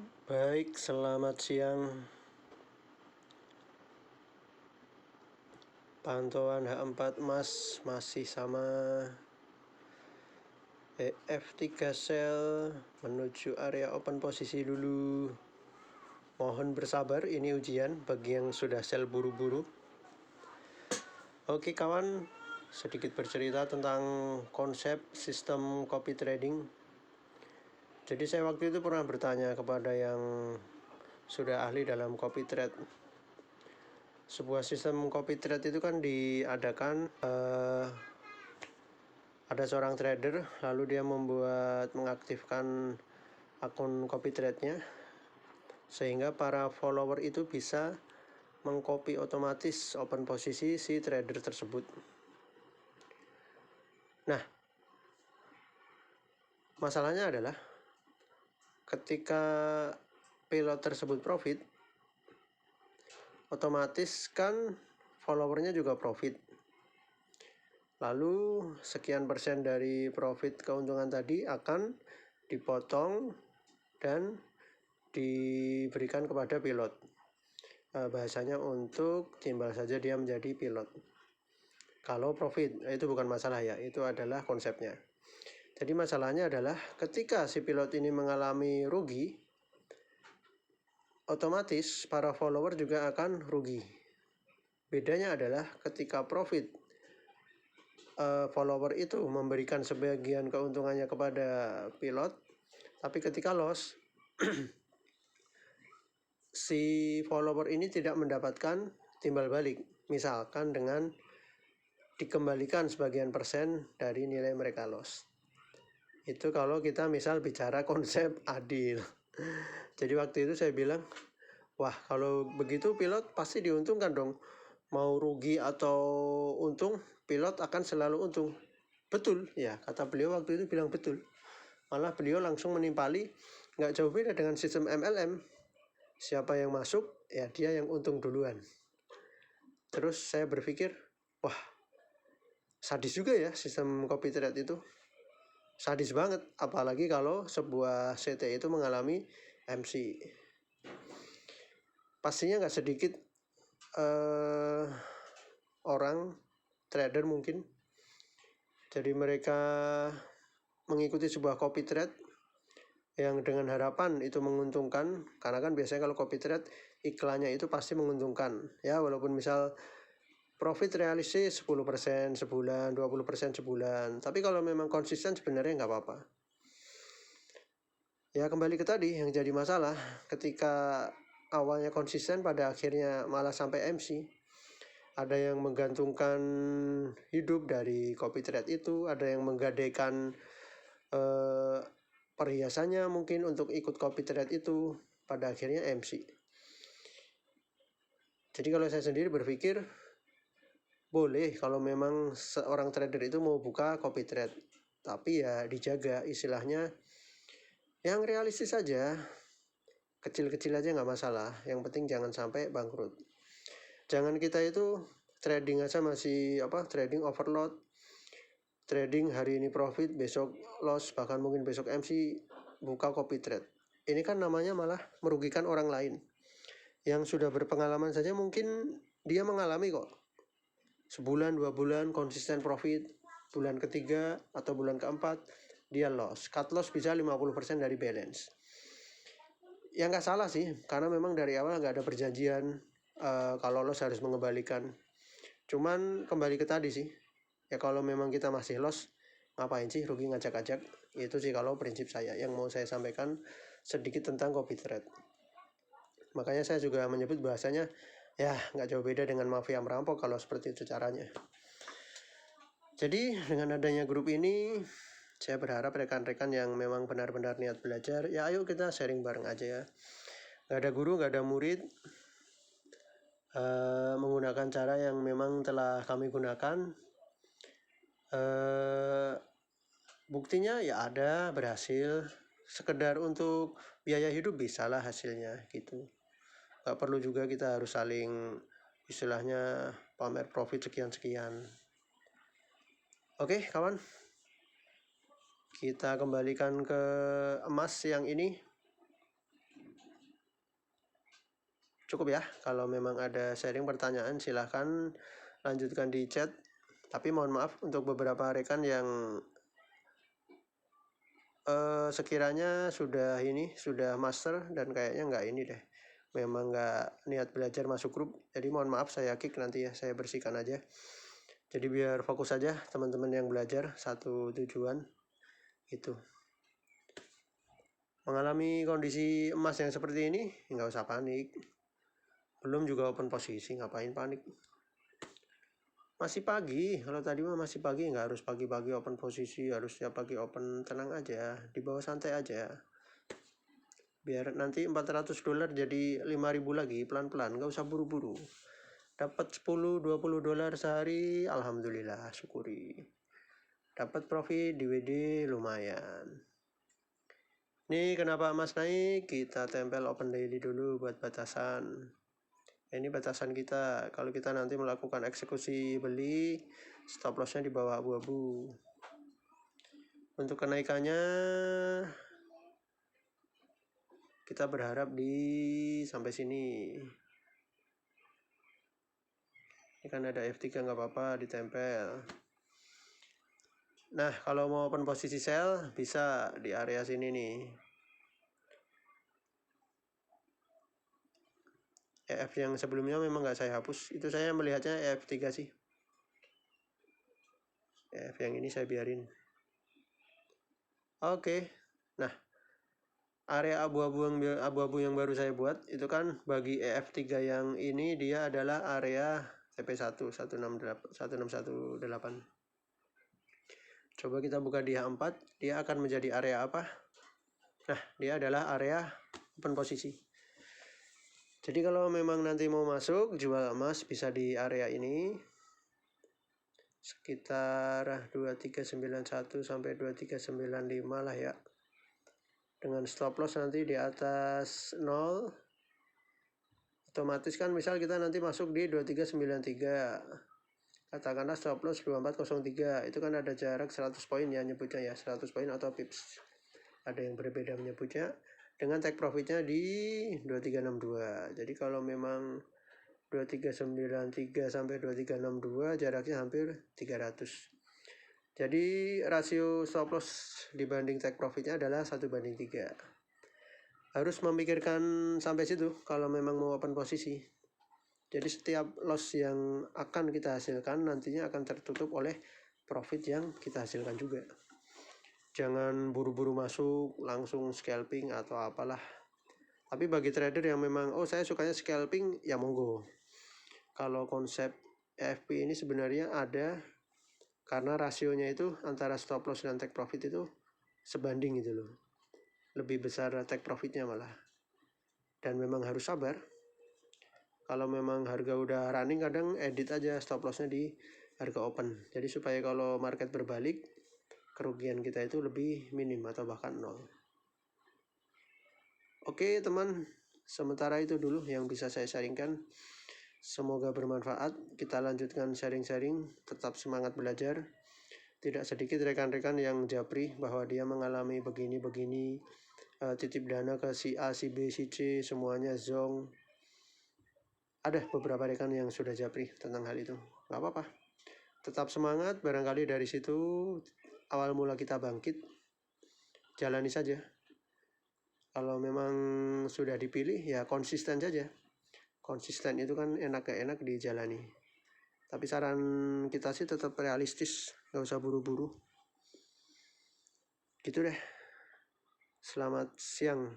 Baik, selamat siang. Pantauan H4 emas masih sama. F3 sell menuju area open posisi dulu. Mohon bersabar, ini ujian bagi yang sudah sell buru-buru. Oke kawan, sedikit bercerita tentang konsep sistem copy trading. Jadi saya waktu itu pernah bertanya kepada yang sudah ahli dalam copy trade. Sebuah sistem copy trade itu kan diadakan ada seorang trader, lalu dia mengaktifkan akun copy trade-nya sehingga para follower itu bisa mengcopy otomatis open posisi si trader tersebut. Nah, masalahnya adalah ketika pilot tersebut profit, otomatis kan followernya juga profit. Lalu sekian persen dari profit keuntungan tadi akan dipotong dan diberikan kepada pilot. Bahasanya untuk timbal saja dia menjadi pilot. Kalau profit, itu bukan masalah ya, itu adalah konsepnya. Jadi masalahnya adalah ketika si pilot ini mengalami rugi, otomatis para follower juga akan rugi. Bedanya adalah ketika profit, follower itu memberikan sebagian keuntungannya kepada pilot, tapi ketika loss, si follower ini tidak mendapatkan timbal balik, misalkan dengan dikembalikan sebagian persen dari nilai mereka loss. Itu kalau kita misal bicara konsep adil. Jadi waktu itu saya bilang, wah kalau begitu pilot pasti diuntungkan dong. Mau rugi atau untung, pilot akan selalu untung. Betul, ya kata beliau waktu itu bilang betul. Malah beliau langsung menimpali, nggak jauh beda dengan sistem MLM. Siapa yang masuk, ya dia yang untung duluan. Terus saya berpikir, wah sadis juga ya sistem copy trade itu. Sadis banget, apalagi kalau sebuah CT itu mengalami MC. Pastinya nggak sedikit orang trader mungkin. Jadi mereka mengikuti sebuah copy trade yang dengan harapan itu menguntungkan, karena kan biasanya kalau copy trade iklannya itu pasti menguntungkan ya, walaupun misal profit realistis 10% sebulan, 20% sebulan, tapi kalau memang konsisten sebenarnya nggak apa-apa. Ya kembali ke tadi, yang jadi masalah ketika awalnya konsisten pada akhirnya malah sampai MC. Ada yang menggantungkan hidup dari copy trade itu, ada yang menggadaikan perhiasannya mungkin untuk ikut copy trade itu, pada akhirnya MC. Jadi kalau saya sendiri berpikir, boleh kalau memang seorang trader itu mau buka copy trade, tapi ya dijaga istilahnya yang realistis saja, kecil-kecil aja nggak masalah, yang penting jangan sampai bangkrut. Jangan kita itu trading aja masih trading overload, trading hari ini profit, besok loss, bahkan mungkin besok MC buka copy trade. Ini kan namanya malah merugikan orang lain. Yang sudah berpengalaman saja mungkin dia mengalami kok. Sebulan, 2 bulan konsisten profit, bulan ketiga atau bulan keempat dia loss. Cut loss bisa 50% dari balance. Ya nggak salah sih, karena memang dari awal nggak ada perjanjian kalau loss harus mengembalikan. Cuman kembali ke tadi sih, ya kalau memang kita masih loss, ngapain sih rugi ngajak-ngajak. Itu sih kalau prinsip saya yang mau saya sampaikan sedikit tentang copy trade. Makanya saya juga menyebut bahasanya ya nggak jauh beda dengan mafia merampok kalau seperti itu caranya. Jadi dengan adanya grup ini, saya berharap rekan-rekan yang memang benar-benar niat belajar, ya ayo kita sharing bareng aja ya. Gak ada guru, gak ada murid, menggunakan cara yang memang telah kami gunakan. Buktinya ya ada, berhasil. Sekedar untuk biaya hidup bisalah hasilnya gitu. Gak perlu juga kita harus saling istilahnya pamer profit sekian-sekian. Oke kawan, kita kembalikan ke emas yang ini. cukup ya. Kalau memang ada sharing pertanyaan silahkan lanjutkan di chat. Tapi mohon maaf untuk beberapa rekan yang sekiranya sudah master dan kayaknya nggak ini deh, memang nggak niat belajar masuk grup, jadi mohon maaf saya kick nanti ya, saya bersihkan aja. Jadi biar fokus aja teman-teman yang belajar, satu tujuan itu. Mengalami kondisi emas yang seperti ini nggak usah panik, belum juga open posisi, ngapain panik. Masih pagi, kalau tadi mah masih pagi, nggak harus pagi-pagi open posisi, harus tiap pagi open, tenang aja, di bawah santai aja. Biar nanti $400 jadi 5.000 lagi, pelan-pelan, nggak usah buru-buru. Dapat $10-20 sehari, alhamdulillah, syukuri. Dapat profit di WD lumayan. Nih kenapa emas naik, kita tempel open daily dulu buat batasan. Ini batasan kita, kalau kita nanti melakukan eksekusi beli, stop lossnya di bawah abu-abu. Untuk kenaikannya kita berharap di sampai sini. Ini kan ada F3, nggak apa-apa, ditempel. Nah kalau mau open posisi sell bisa di area sini nih. EF yang sebelumnya memang nggak saya hapus, itu saya melihatnya EF3 sih. EF yang ini saya biarin. Oke. Nah, area abu-abu yang baru saya buat itu kan bagi EF3 yang ini dia adalah area TP1 16118. Coba kita buka di H4, dia akan menjadi area apa? Nah, dia adalah area open posisi. Jadi kalau memang nanti mau masuk jual emas bisa di area ini sekitar 2391 sampai 2395 lah ya, dengan stop loss nanti di atas 0. Otomatis kan misal kita nanti masuk di 2393, katakanlah stop loss 2403, itu kan ada jarak 100 poin ya nyebutnya ya, 100 poin atau pips, ada yang berbeda menyebutnya, dengan take profitnya di 2362. Jadi kalau memang 2393 sampai 2362 jaraknya hampir 300. Jadi rasio stop loss dibanding take profitnya adalah 1:3. Harus memikirkan sampai situ kalau memang mau open posisi. Jadi setiap loss yang akan kita hasilkan nantinya akan tertutup oleh profit yang kita hasilkan juga. Jangan buru-buru masuk langsung scalping atau apalah. Tapi bagi trader yang memang saya sukanya scalping, ya monggo. Kalau konsep EFP ini sebenarnya ada karena rasionya itu antara stop loss dan take profit itu sebanding gitu loh, lebih besar take profitnya malah. Dan memang harus sabar. Kalau memang harga udah running, kadang edit aja stop lossnya di harga open, jadi supaya kalau market berbalik kerugian kita itu lebih minim atau bahkan 0. Oke teman, sementara itu dulu yang bisa saya sharingkan. Semoga bermanfaat. Kita lanjutkan sharing-sharing, tetap semangat belajar. Tidak sedikit rekan-rekan yang japri bahwa dia mengalami begini-begini, titip dana ke si A, si B, si C, semuanya zong. Ada beberapa rekan yang sudah japri tentang hal itu. Gak apa-apa, tetap semangat. Barangkali dari situ awal mula kita bangkit. Jalani saja. Kalau memang sudah dipilih ya konsisten saja. Konsisten itu kan enak gak enak dijalani. Tapi saran kita sih tetap realistis, gak usah buru-buru. Gitu deh. Selamat siang.